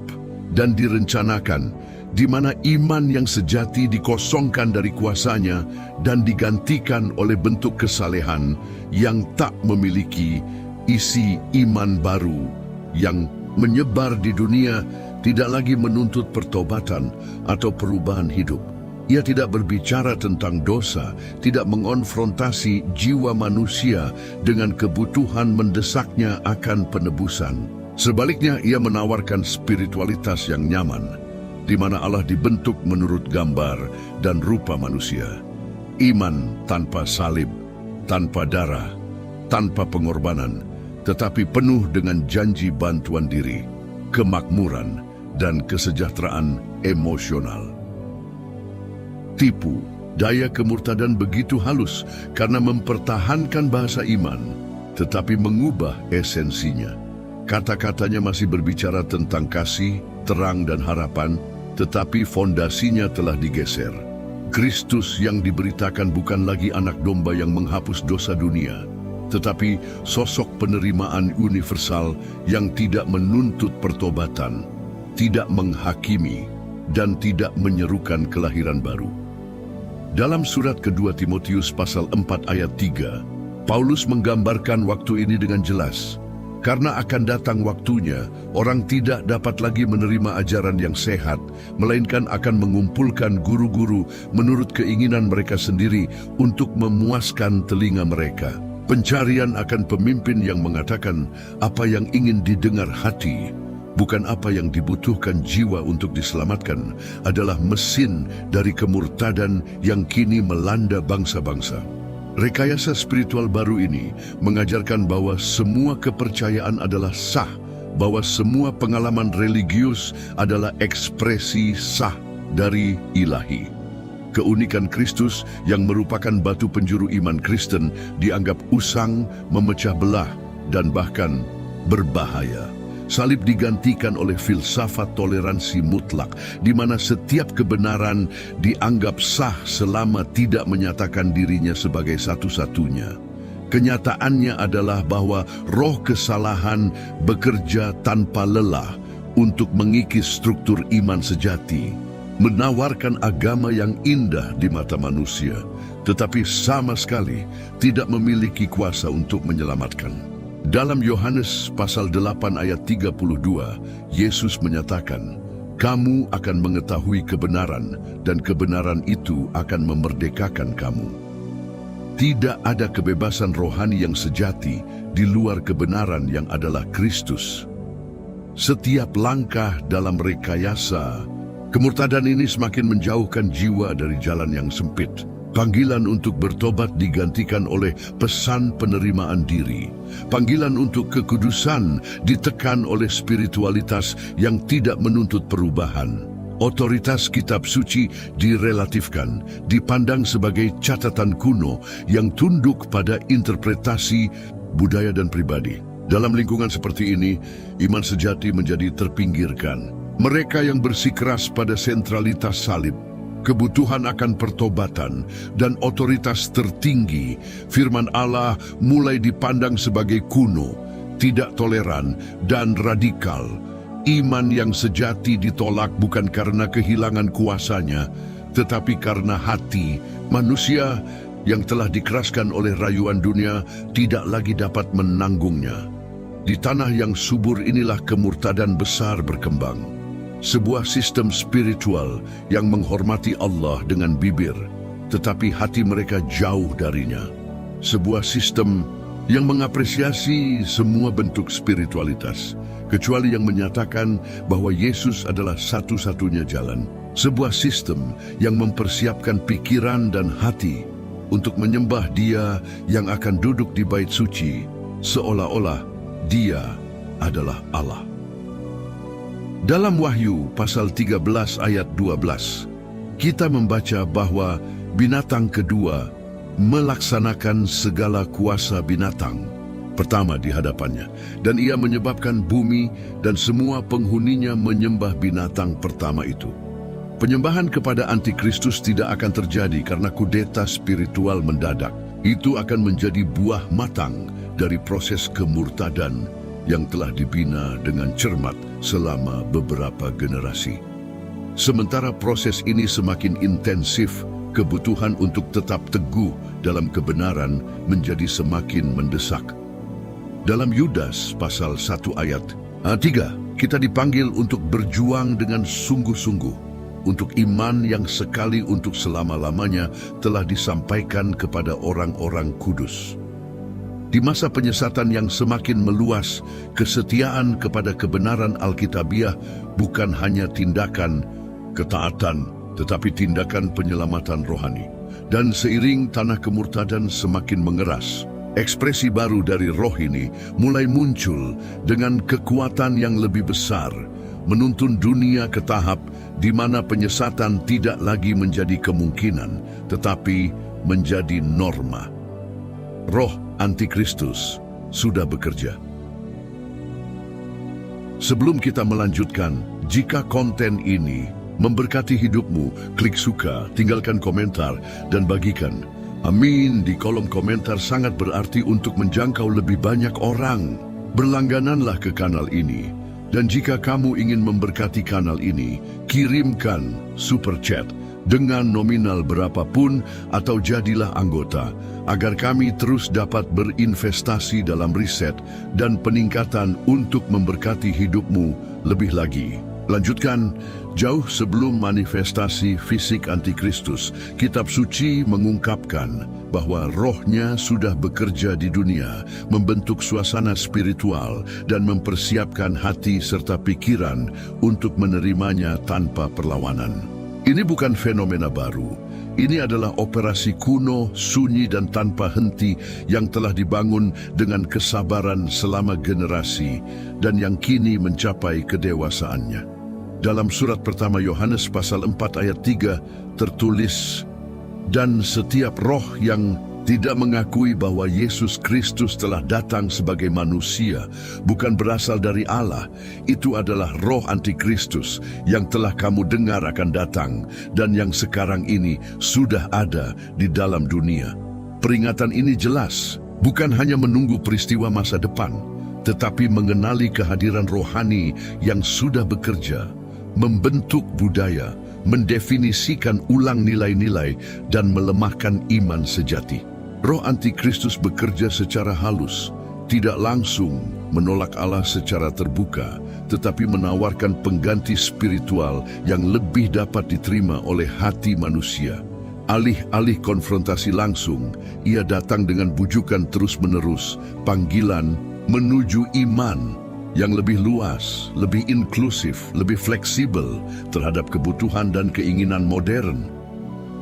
dan direncanakan, di mana iman yang sejati dikosongkan dari kuasanya dan digantikan oleh bentuk kesalehan yang tak memiliki isi. Iman baru yang menyebar di dunia tidak lagi menuntut pertobatan atau perubahan hidup. Ia tidak berbicara tentang dosa, tidak mengonfrontasi jiwa manusia dengan kebutuhan mendesaknya akan penebusan. Sebaliknya, ia menawarkan spiritualitas yang nyaman, di mana Allah dibentuk menurut gambar dan rupa manusia. Iman tanpa salib, tanpa darah, tanpa pengorbanan, tetapi penuh dengan janji bantuan diri, kemakmuran, dan kesejahteraan emosional. Tipu daya kemurtadan begitu halus karena mempertahankan bahasa iman, tetapi mengubah esensinya. Kata-katanya masih berbicara tentang kasih, terang, dan harapan, tetapi fondasinya telah digeser. Kristus yang diberitakan bukan lagi anak domba yang menghapus dosa dunia, tetapi sosok penerimaan universal yang tidak menuntut pertobatan, tidak menghakimi, dan tidak menyerukan kelahiran baru. Dalam surat kedua Timotius pasal 4 ayat 3, Paulus menggambarkan waktu ini dengan jelas. Karena akan datang waktunya, orang tidak dapat lagi menerima ajaran yang sehat, melainkan akan mengumpulkan guru-guru menurut keinginan mereka sendiri untuk memuaskan telinga mereka. Pencarian akan pemimpin yang mengatakan apa yang ingin didengar hati, bukan apa yang dibutuhkan jiwa untuk diselamatkan, adalah mesin dari kemurtadan yang kini melanda bangsa-bangsa. Rekayasa spiritual baru ini mengajarkan bahwa semua kepercayaan adalah sah, bahwa semua pengalaman religius adalah ekspresi sah dari ilahi. Keunikan Kristus yang merupakan batu penjuru iman Kristen dianggap usang, memecah belah, dan bahkan berbahaya. Salib digantikan oleh filsafat toleransi mutlak, di mana setiap kebenaran dianggap sah selama tidak menyatakan dirinya sebagai satu-satunya. Kenyataannya adalah bahwa roh kesalahan bekerja tanpa lelah untuk mengikis struktur iman sejati, menawarkan agama yang indah di mata manusia, tetapi sama sekali tidak memiliki kuasa untuk menyelamatkan. Dalam Yohanes pasal 8 ayat 32, Yesus menyatakan, "Kamu akan mengetahui kebenaran, dan kebenaran itu akan memerdekakan kamu." Tidak ada kebebasan rohani yang sejati di luar kebenaran yang adalah Kristus. Setiap langkah dalam rekayasa kemurtadan ini semakin menjauhkan jiwa dari jalan yang sempit. Panggilan untuk bertobat digantikan oleh pesan penerimaan diri. Panggilan untuk kekudusan ditekan oleh spiritualitas yang tidak menuntut perubahan. Otoritas kitab suci direlatifkan, dipandang sebagai catatan kuno yang tunduk pada interpretasi budaya dan pribadi. Dalam lingkungan seperti ini, iman sejati menjadi terpinggirkan. Mereka yang bersikeras pada sentralitas salib, kebutuhan akan pertobatan, dan otoritas tertinggi, firman Allah mulai dipandang sebagai kuno, tidak toleran, dan radikal. Iman yang sejati ditolak bukan karena kehilangan kuasanya, tetapi karena hati manusia yang telah dikeraskan oleh rayuan dunia tidak lagi dapat menanggungnya. Di tanah yang subur inilah kemurtadan besar berkembang. Sebuah sistem spiritual yang menghormati Allah dengan bibir, tetapi hati mereka jauh darinya. Sebuah sistem yang mengapresiasi semua bentuk spiritualitas, kecuali yang menyatakan bahwa Yesus adalah satu-satunya jalan. Sebuah sistem yang mempersiapkan pikiran dan hati untuk menyembah Dia yang akan duduk di bait suci, seolah-olah Dia adalah Allah. Dalam Wahyu pasal 13 ayat 12, kita membaca bahwa binatang kedua melaksanakan segala kuasa binatang pertama di hadapannya, dan ia menyebabkan bumi dan semua penghuninya menyembah binatang pertama itu. Penyembahan kepada antikristus tidak akan terjadi karena kudeta spiritual mendadak. Itu akan menjadi buah matang dari proses kemurtadan yang telah dibina dengan cermat selama beberapa generasi. Sementara proses ini semakin intensif, kebutuhan untuk tetap teguh dalam kebenaran menjadi semakin mendesak. Dalam Yudas pasal 1 ayat 3, kita dipanggil untuk berjuang dengan sungguh-sungguh untuk iman yang sekali untuk selama-lamanya telah disampaikan kepada orang-orang kudus. Di masa penyesatan yang semakin meluas, kesetiaan kepada kebenaran Alkitabiah bukan hanya tindakan ketaatan, tetapi tindakan penyelamatan rohani. Dan seiring tanah kemurtadan semakin mengeras, ekspresi baru dari roh ini mulai muncul dengan kekuatan yang lebih besar, menuntun dunia ke tahap di mana penyesatan tidak lagi menjadi kemungkinan, tetapi menjadi norma. Roh Antikristus sudah bekerja. Sebelum kita melanjutkan, jika konten ini memberkati hidupmu, klik suka, tinggalkan komentar, dan bagikan. Amin di kolom komentar sangat berarti untuk menjangkau lebih banyak orang. Berlanggananlah ke kanal ini Dan jika kamu ingin memberkati kanal ini, kirimkan super chat dengan nominal berapapun atau jadilah anggota, agar kami terus dapat berinvestasi dalam riset dan peningkatan untuk memberkati hidupmu lebih lagi. Lanjutkan, jauh sebelum manifestasi fisik antikristus, kitab suci mengungkapkan bahwa rohnya sudah bekerja di dunia, membentuk suasana spiritual dan mempersiapkan hati serta pikiran untuk menerimanya tanpa perlawanan. Ini bukan fenomena baru. Ini adalah operasi kuno, sunyi dan tanpa henti yang telah dibangun dengan kesabaran selama generasi dan yang kini mencapai kedewasaannya. Dalam surat pertama Yohanes pasal 4 ayat 3 tertulis, "Dan setiap roh yang tidak mengakui bahwa Yesus Kristus telah datang sebagai manusia, bukan berasal dari Allah, itu adalah roh antikristus yang telah kamu dengar akan datang dan yang sekarang ini sudah ada di dalam dunia." Peringatan ini jelas, bukan hanya menunggu peristiwa masa depan, tetapi mengenali kehadiran rohani yang sudah bekerja, membentuk budaya, mendefinisikan ulang nilai-nilai, dan melemahkan iman sejati. Roh antikristus bekerja secara halus, tidak langsung menolak Allah secara terbuka, tetapi menawarkan pengganti spiritual yang lebih dapat diterima oleh hati manusia. Alih-alih konfrontasi langsung, ia datang dengan bujukan terus-menerus, panggilan menuju iman yang lebih luas, lebih inklusif, lebih fleksibel terhadap kebutuhan dan keinginan modern.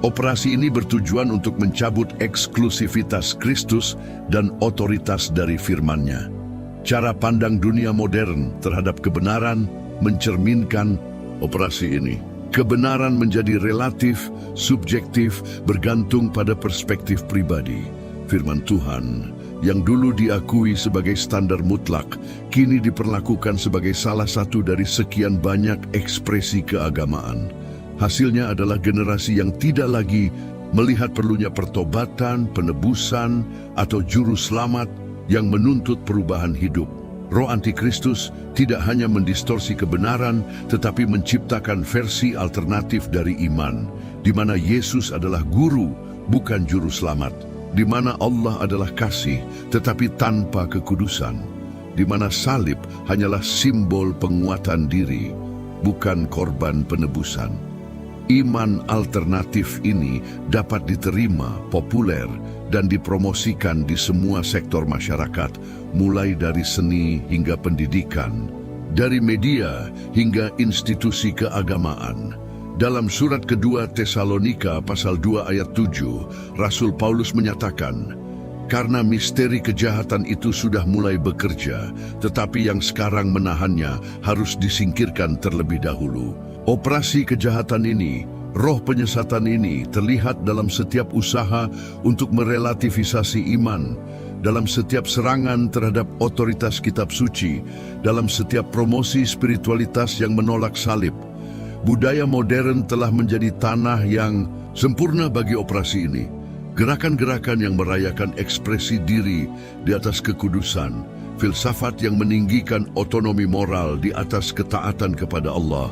Operasi ini bertujuan untuk mencabut eksklusivitas Kristus dan otoritas dari firman-Nya. Cara pandang dunia modern terhadap kebenaran mencerminkan operasi ini. Kebenaran menjadi relatif, subjektif, bergantung pada perspektif pribadi. Firman Tuhan yang dulu diakui sebagai standar mutlak, kini diperlakukan sebagai salah satu dari sekian banyak ekspresi keagamaan. Hasilnya adalah generasi yang tidak lagi melihat perlunya pertobatan, penebusan, atau juru selamat yang menuntut perubahan hidup. Roh antikristus tidak hanya mendistorsi kebenaran, tetapi menciptakan versi alternatif dari iman, di mana Yesus adalah guru, bukan juru selamat, di mana Allah adalah kasih, tetapi tanpa kekudusan, di mana salib hanyalah simbol penguatan diri, bukan korban penebusan. Iman alternatif ini dapat diterima, populer, dan dipromosikan di semua sektor masyarakat, mulai dari seni hingga pendidikan, dari media hingga institusi keagamaan. Dalam surat kedua Tesalonika pasal 2 ayat 7, Rasul Paulus menyatakan, "Karena misteri kejahatan itu sudah mulai bekerja, tetapi yang sekarang menahannya harus disingkirkan terlebih dahulu." Operasi kejahatan ini, roh penyesatan ini terlihat dalam setiap usaha untuk merelativisasi iman, dalam setiap serangan terhadap otoritas kitab suci, dalam setiap promosi spiritualitas yang menolak salib. Budaya modern telah menjadi tanah yang sempurna bagi operasi ini. Gerakan-gerakan yang merayakan ekspresi diri di atas kekudusan, filsafat yang meninggikan otonomi moral di atas ketaatan kepada Allah,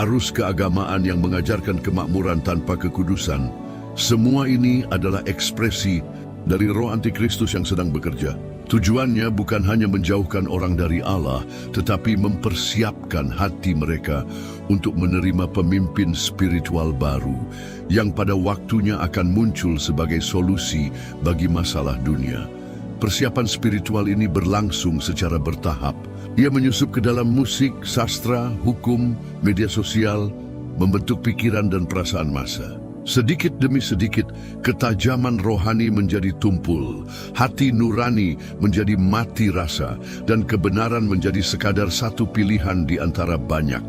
arus keagamaan yang mengajarkan kemakmuran tanpa kekudusan, semua ini adalah ekspresi dari roh antikristus yang sedang bekerja. Tujuannya bukan hanya menjauhkan orang dari Allah, tetapi mempersiapkan hati mereka untuk menerima pemimpin spiritual baru yang pada waktunya akan muncul sebagai solusi bagi masalah dunia. Persiapan spiritual ini berlangsung secara bertahap. Ia menyusup ke dalam musik, sastra, hukum, media sosial, membentuk pikiran dan perasaan massa. Sedikit demi sedikit, ketajaman rohani menjadi tumpul, hati nurani menjadi mati rasa, dan kebenaran menjadi sekadar satu pilihan di antara banyak.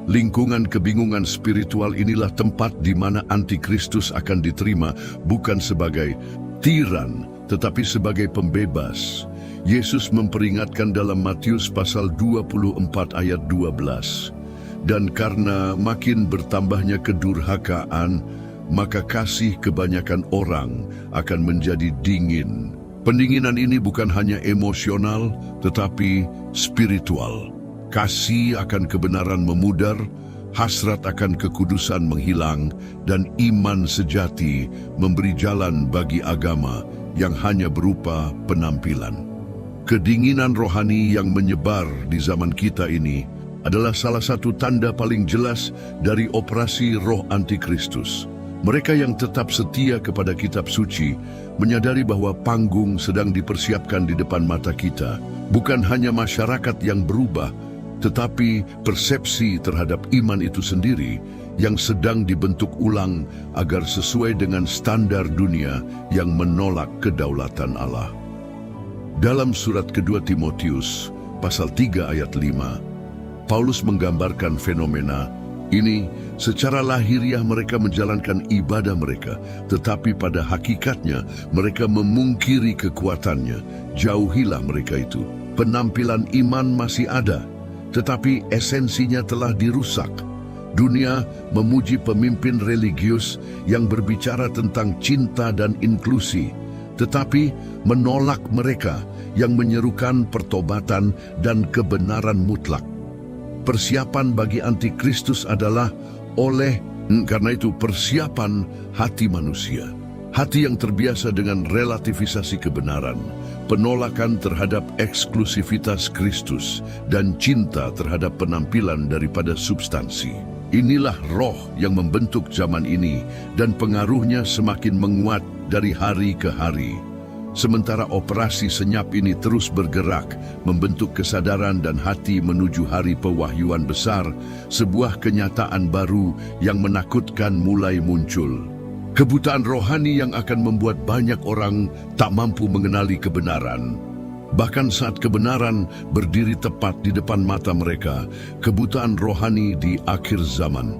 Lingkungan kebingungan spiritual inilah tempat di mana antikristus akan diterima, bukan sebagai tiran, tetapi sebagai pembebas. Yesus memperingatkan dalam Matius pasal 24 ayat 12. Dan karena makin bertambahnya kedurhakaan, maka kasih kebanyakan orang akan menjadi dingin. Pendinginan ini bukan hanya emosional, tetapi spiritual. Kasih akan kebenaran memudar, hasrat akan kekudusan menghilang, dan iman sejati memberi jalan bagi agama yang hanya berupa penampilan. Kedinginan rohani yang menyebar di zaman kita ini adalah salah satu tanda paling jelas dari operasi roh antikristus. Mereka yang tetap setia kepada kitab suci menyadari bahwa panggung sedang dipersiapkan di depan mata kita. Bukan hanya masyarakat yang berubah, tetapi persepsi terhadap iman itu sendiri yang sedang dibentuk ulang agar sesuai dengan standar dunia yang menolak kedaulatan Allah. Dalam surat kedua Timotius, pasal 3 ayat 5, Paulus menggambarkan fenomena ini. Secara lahiriah mereka menjalankan ibadah mereka, tetapi pada hakikatnya mereka memungkiri kekuatannya. Jauhilah mereka itu. Penampilan iman masih ada, tetapi esensinya telah dirusak. Dunia memuji pemimpin religius yang berbicara tentang cinta dan inklusi, tetapi menolak mereka yang menyerukan pertobatan dan kebenaran mutlak. Persiapan bagi antikristus adalah karena itu persiapan hati manusia. Hati yang terbiasa dengan relativisasi kebenaran, penolakan terhadap eksklusivitas Kristus, dan cinta terhadap penampilan daripada substansi. Inilah roh yang membentuk zaman ini dan pengaruhnya semakin menguat dari hari ke hari. Sementara operasi senyap ini terus bergerak, membentuk kesadaran dan hati menuju hari pewahyuan besar, sebuah kenyataan baru yang menakutkan mulai muncul. Kebutaan rohani yang akan membuat banyak orang tak mampu mengenali kebenaran. Bahkan saat kebenaran berdiri tepat di depan mata mereka, kebutaan rohani di akhir zaman.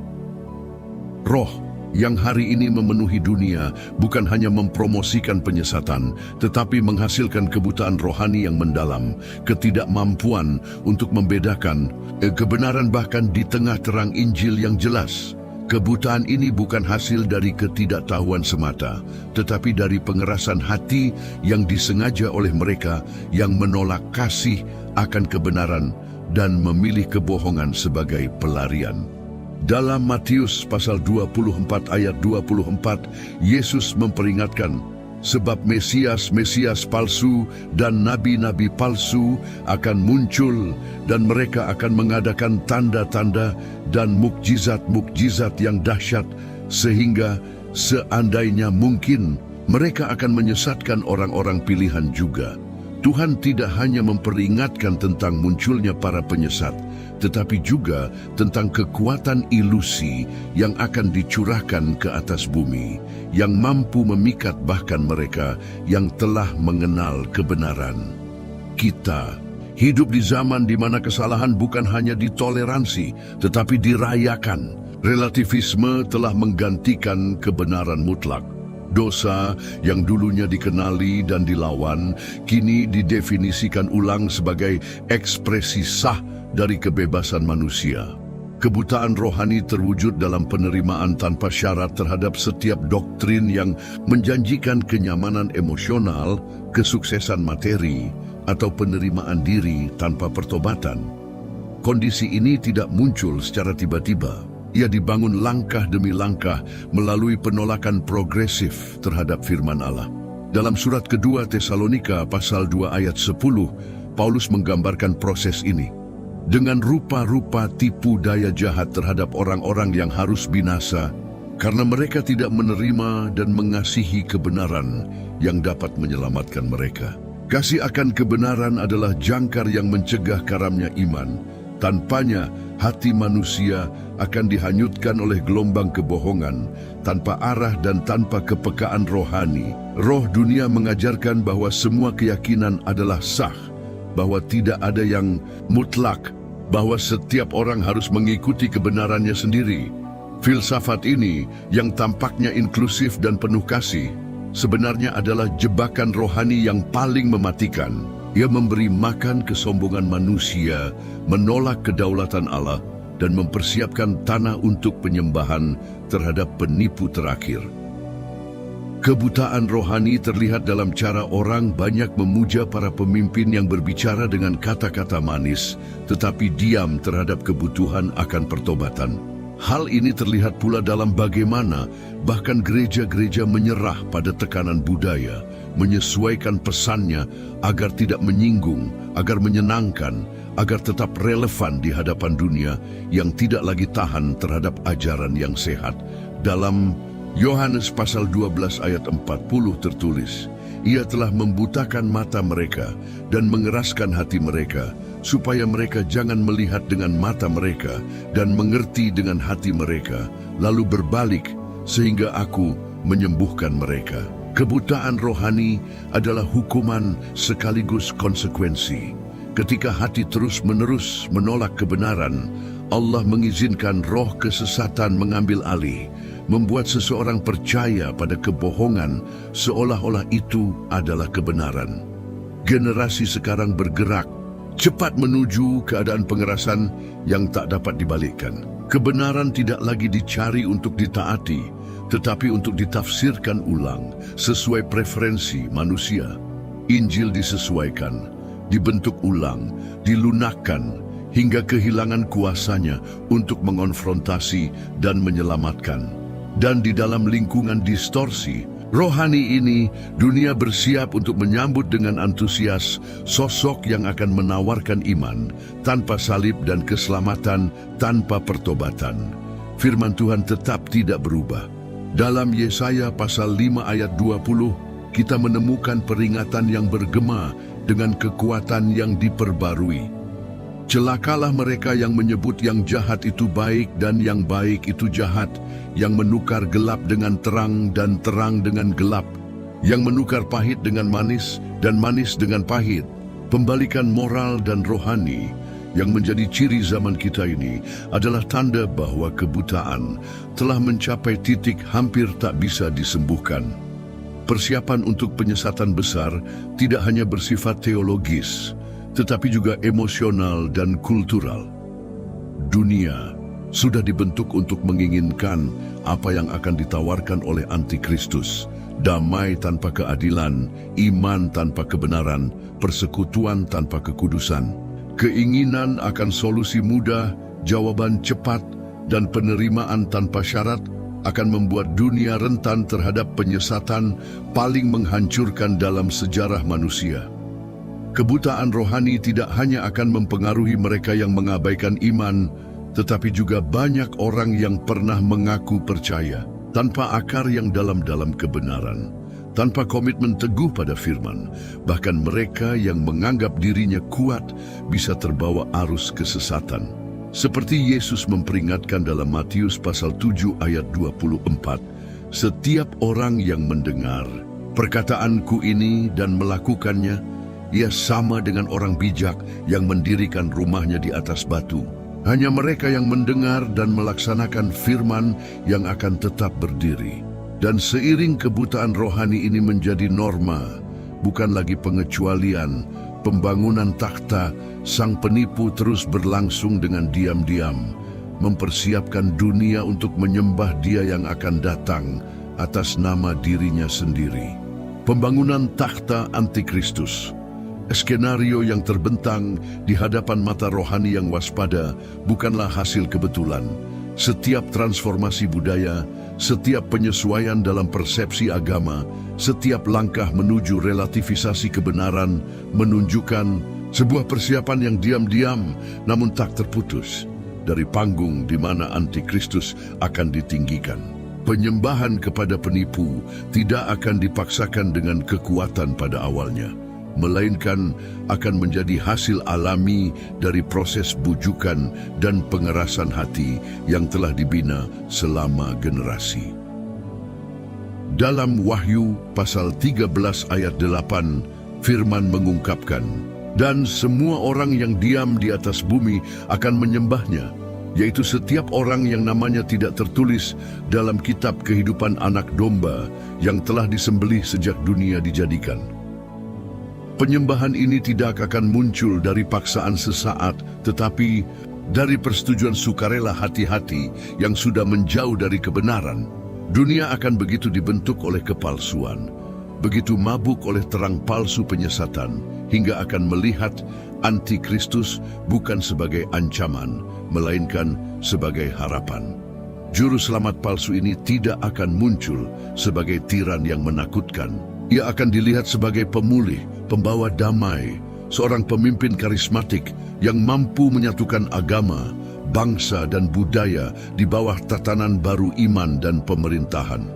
Roh yang hari ini memenuhi dunia bukan hanya mempromosikan penyesatan, tetapi menghasilkan kebutaan rohani yang mendalam, ketidakmampuan untuk membedakan kebenaran bahkan di tengah terang Injil yang jelas. Kebutaan ini bukan hasil dari ketidaktahuan semata, tetapi dari pengerasan hati yang disengaja oleh mereka yang menolak kasih akan kebenaran dan memilih kebohongan sebagai pelarian. Dalam Matius pasal 24 ayat 24, Yesus memperingatkan, sebab Mesias palsu dan nabi-nabi palsu akan muncul dan mereka akan mengadakan tanda-tanda dan mukjizat-mukjizat yang dahsyat sehingga seandainya mungkin mereka akan menyesatkan orang-orang pilihan juga. Tuhan tidak hanya memperingatkan tentang munculnya para penyesat, tetapi juga tentang kekuatan ilusi yang akan dicurahkan ke atas bumi, yang mampu memikat bahkan mereka yang telah mengenal kebenaran. Kita hidup di zaman di mana kesalahan bukan hanya ditoleransi, tetapi dirayakan. Relativisme telah menggantikan kebenaran mutlak. Dosa yang dulunya dikenali dan dilawan, kini didefinisikan ulang sebagai ekspresi sah dari kebebasan manusia. Kebutaan rohani terwujud dalam penerimaan tanpa syarat terhadap setiap doktrin yang menjanjikan kenyamanan emosional, kesuksesan materi, atau penerimaan diri tanpa pertobatan. Kondisi ini tidak muncul secara tiba-tiba. Ia dibangun langkah demi langkah melalui penolakan progresif terhadap firman Allah. Dalam surat kedua Tesalonika pasal 2 ayat 10, Paulus menggambarkan proses ini. Dengan rupa-rupa tipu daya jahat terhadap orang-orang yang harus binasa, karena mereka tidak menerima dan mengasihi kebenaran yang dapat menyelamatkan mereka. Kasih akan kebenaran adalah jangkar yang mencegah karamnya iman. Tanpanya, hati manusia akan dihanyutkan oleh gelombang kebohongan, tanpa arah dan tanpa kepekaan rohani. Roh dunia mengajarkan bahwa semua keyakinan adalah sah, bahwa tidak ada yang mutlak, bahwa setiap orang harus mengikuti kebenarannya sendiri. Filsafat ini, yang tampaknya inklusif dan penuh kasih, sebenarnya adalah jebakan rohani yang paling mematikan. Ia memberi makan kesombongan manusia, menolak kedaulatan Allah, dan mempersiapkan tanah untuk penyembahan terhadap penipu terakhir. Kebutaan rohani terlihat dalam cara orang banyak memuja para pemimpin yang berbicara dengan kata-kata manis, tetapi diam terhadap kebutuhan akan pertobatan. Hal ini terlihat pula dalam bagaimana bahkan gereja-gereja menyerah pada tekanan budaya, menyesuaikan pesannya agar tidak menyinggung, agar menyenangkan, agar tetap relevan di hadapan dunia yang tidak lagi tahan terhadap ajaran yang sehat. Dalam Yohanes pasal 12 ayat 40 tertulis, Ia telah membutakan mata mereka dan mengeraskan hati mereka, supaya mereka jangan melihat dengan mata mereka dan mengerti dengan hati mereka, lalu berbalik sehingga aku menyembuhkan mereka. Kebutaan rohani adalah hukuman sekaligus konsekuensi. Ketika hati terus-menerus menolak kebenaran, Allah mengizinkan roh kesesatan mengambil alih, membuat seseorang percaya pada kebohongan seolah-olah itu adalah kebenaran. Generasi sekarang bergerak cepat menuju keadaan pengerasan yang tak dapat dibalikkan. Kebenaran tidak lagi dicari untuk ditaati, tetapi untuk ditafsirkan ulang sesuai preferensi manusia. Injil disesuaikan, dibentuk ulang, dilunakkan, hingga kehilangan kuasanya untuk mengonfrontasi dan menyelamatkan. Dan di dalam lingkungan distorsi rohani ini, dunia bersiap untuk menyambut dengan antusias sosok yang akan menawarkan iman tanpa salib dan keselamatan tanpa pertobatan. Firman Tuhan tetap tidak berubah. Dalam Yesaya pasal 5 ayat 20, kita menemukan peringatan yang bergema dengan kekuatan yang diperbarui. Celakalah mereka yang menyebut yang jahat itu baik dan yang baik itu jahat, yang menukar gelap dengan terang dan terang dengan gelap, yang menukar pahit dengan manis dan manis dengan pahit. Pembalikan moral dan rohani yang menjadi ciri zaman kita ini adalah tanda bahwa kebutaan telah mencapai titik hampir tak bisa disembuhkan. Persiapan untuk penyesatan besar tidak hanya bersifat teologis, tetapi juga emosional dan kultural. Dunia sudah dibentuk untuk menginginkan apa yang akan ditawarkan oleh antikristus: damai tanpa keadilan, iman tanpa kebenaran, persekutuan tanpa kekudusan. Keinginan akan solusi mudah, jawaban cepat, dan penerimaan tanpa syarat akan membuat dunia rentan terhadap penyesatan paling menghancurkan dalam sejarah manusia. Kebutaan rohani tidak hanya akan mempengaruhi mereka yang mengabaikan iman, tetapi juga banyak orang yang pernah mengaku percaya tanpa akar yang dalam-dalam kebenaran, tanpa komitmen teguh pada firman. Bahkan mereka yang menganggap dirinya kuat bisa terbawa arus kesesatan. Seperti Yesus memperingatkan dalam Matius pasal 7 ayat 24, setiap orang yang mendengar perkataanku ini dan melakukannya, ia sama dengan orang bijak yang mendirikan rumahnya di atas batu. Hanya mereka yang mendengar dan melaksanakan firman yang akan tetap berdiri. Dan seiring kebutaan rohani ini menjadi norma, bukan lagi pengecualian, pembangunan takhta sang penipu terus berlangsung dengan diam-diam, mempersiapkan dunia untuk menyembah Dia yang akan datang atas nama dirinya sendiri. Pembangunan takhta antikristus, skenario yang terbentang di hadapan mata rohani yang waspada, bukanlah hasil kebetulan. Setiap transformasi budaya, setiap penyesuaian dalam persepsi agama, setiap langkah menuju relativisasi kebenaran menunjukkan sebuah persiapan yang diam-diam namun tak terputus dari panggung di mana antikristus akan ditinggikan. Penyembahan kepada penipu tidak akan dipaksakan dengan kekuatan pada awalnya, melainkan akan menjadi hasil alami dari proses bujukan dan pengerasan hati yang telah dibina selama generasi. Dalam Wahyu pasal 13 ayat 8, firman mengungkapkan, dan semua orang yang diam di atas bumi akan menyembahnya, yaitu setiap orang yang namanya tidak tertulis dalam kitab kehidupan anak domba yang telah disembelih sejak dunia dijadikan. Penyembahan ini tidak akan muncul dari paksaan sesaat, tetapi dari persetujuan sukarela hati-hati yang sudah menjauh dari kebenaran. Dunia akan begitu dibentuk oleh kepalsuan, begitu mabuk oleh terang palsu penyesatan, hingga akan melihat antikristus bukan sebagai ancaman, melainkan sebagai harapan. Juru selamat palsu ini tidak akan muncul sebagai tiran yang menakutkan. Ia akan dilihat sebagai pemulih, pembawa damai, seorang pemimpin karismatik yang mampu menyatukan agama, bangsa dan budaya di bawah tatanan baru iman dan pemerintahan.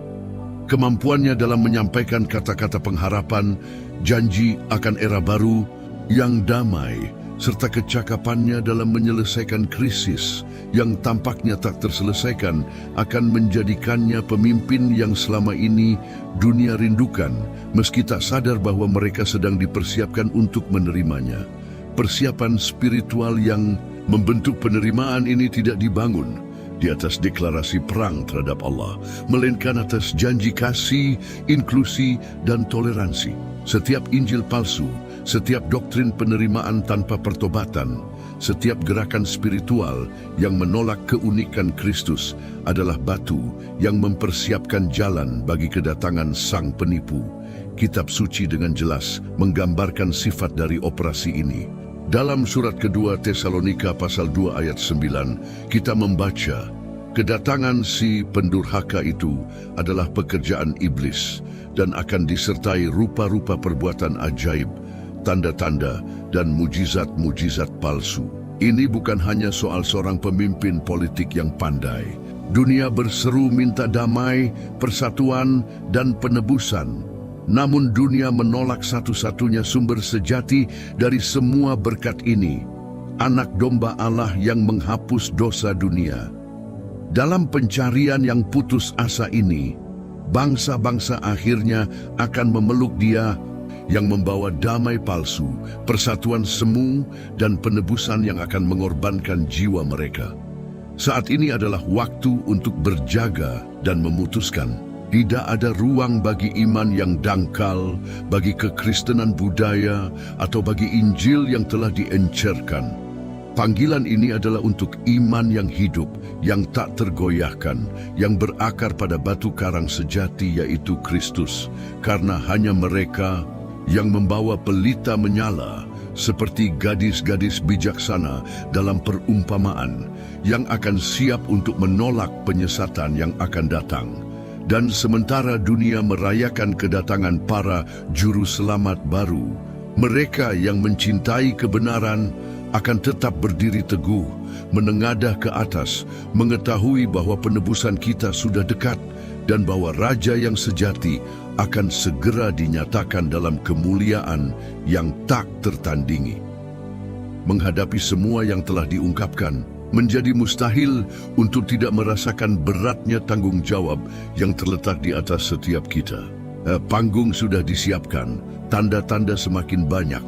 Kemampuannya dalam menyampaikan kata-kata pengharapan, janji akan era baru yang damai, serta kecakapannya dalam menyelesaikan krisis yang tampaknya tak terselesaikan akan menjadikannya pemimpin yang selama ini dunia rindukan, meski tak sadar bahwa mereka sedang dipersiapkan untuk menerimanya. Persiapan spiritual yang membentuk penerimaan ini tidak dibangun di atas deklarasi perang terhadap Allah, melainkan atas janji kasih, inklusi, dan toleransi. Setiap Injil palsu, setiap doktrin penerimaan tanpa pertobatan, setiap gerakan spiritual yang menolak keunikan Kristus adalah batu yang mempersiapkan jalan bagi kedatangan sang penipu. Kitab suci dengan jelas menggambarkan sifat dari operasi ini. Dalam surat kedua Tesalonika pasal 2 ayat 9, kita membaca, kedatangan si pendurhaka itu adalah pekerjaan iblis dan akan disertai rupa-rupa perbuatan ajaib, tanda-tanda, dan mujizat-mujizat palsu. Ini bukan hanya soal seorang pemimpin politik yang pandai. Dunia berseru minta damai, persatuan, dan penebusan. Namun dunia menolak satu-satunya sumber sejati dari semua berkat ini, anak domba Allah yang menghapus dosa dunia. Dalam pencarian yang putus asa ini, bangsa-bangsa akhirnya akan memeluk Dia yang membawa damai palsu, persatuan semu, dan penebusan yang akan mengorbankan jiwa mereka. Saat ini adalah waktu untuk berjaga dan memutuskan. Tidak ada ruang bagi iman yang dangkal, bagi kekristenan budaya, atau bagi Injil yang telah diencerkan. Panggilan ini adalah untuk iman yang hidup, yang tak tergoyahkan, yang berakar pada batu karang sejati yaitu Kristus. Karena hanya mereka yang membawa pelita menyala seperti gadis-gadis bijaksana dalam perumpamaan yang akan siap untuk menolak penyesatan yang akan datang. Dan sementara dunia merayakan kedatangan para juru selamat baru, mereka yang mencintai kebenaran akan tetap berdiri teguh, menengadah ke atas, mengetahui bahwa penebusan kita sudah dekat dan bahwa Raja yang sejati akan segera dinyatakan dalam kemuliaan yang tak tertandingi. Menghadapi semua yang telah diungkapkan, menjadi mustahil untuk tidak merasakan beratnya tanggung jawab yang terletak di atas setiap kita. Panggung sudah disiapkan, tanda-tanda semakin banyak,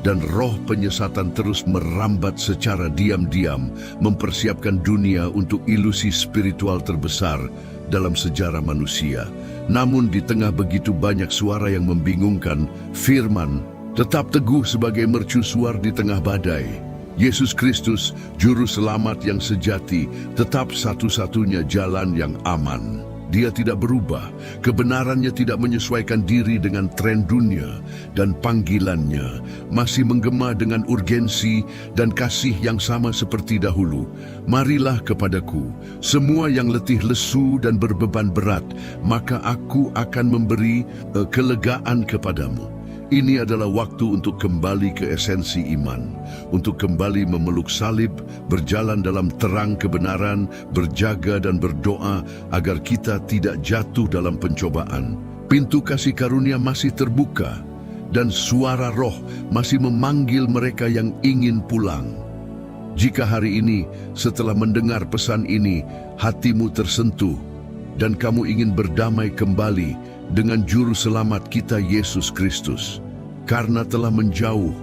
dan roh penyesatan terus merambat secara diam-diam, mempersiapkan dunia untuk ilusi spiritual terbesar dalam sejarah manusia. Namun di tengah begitu banyak suara yang membingungkan, firman tetap teguh sebagai mercusuar di tengah badai. Yesus Kristus, Juru Selamat yang sejati, tetap satu-satunya jalan yang aman. Dia tidak berubah, kebenarannya tidak menyesuaikan diri dengan tren dunia, dan panggilannya masih menggema dengan urgensi dan kasih yang sama seperti dahulu. Marilah kepadaku, semua yang letih lesu dan berbeban berat, maka aku akan memberi kelegaan kepadamu. Ini adalah waktu untuk kembali ke esensi iman, untuk kembali memeluk salib, berjalan dalam terang kebenaran, berjaga dan berdoa agar kita tidak jatuh dalam pencobaan. Pintu kasih karunia masih terbuka, dan suara roh masih memanggil mereka yang ingin pulang. Jika hari ini, setelah mendengar pesan ini, hatimu tersentuh, dan kamu ingin berdamai kembali dengan Juru Selamat kita Yesus Kristus, karena telah menjauh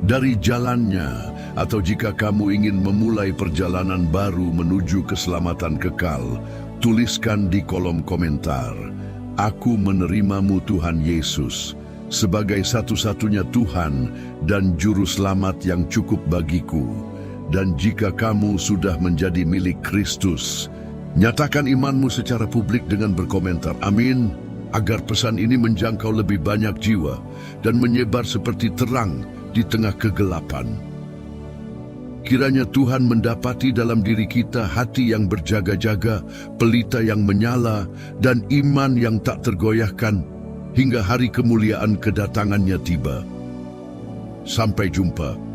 dari jalannya, atau jika kamu ingin memulai perjalanan baru menuju keselamatan kekal, tuliskan di kolom komentar, "Aku menerimamu Tuhan Yesus sebagai satu-satunya Tuhan dan Juru Selamat yang cukup bagiku." Dan jika kamu sudah menjadi milik Kristus, Nyatakan imanmu secara publik dengan berkomentar, amin, agar pesan ini menjangkau lebih banyak jiwa dan menyebar seperti terang di tengah kegelapan. Kiranya Tuhan mendapati dalam diri kita hati yang berjaga-jaga, pelita yang menyala, dan iman yang tak tergoyahkan hingga hari kemuliaan kedatangannya tiba. Sampai jumpa.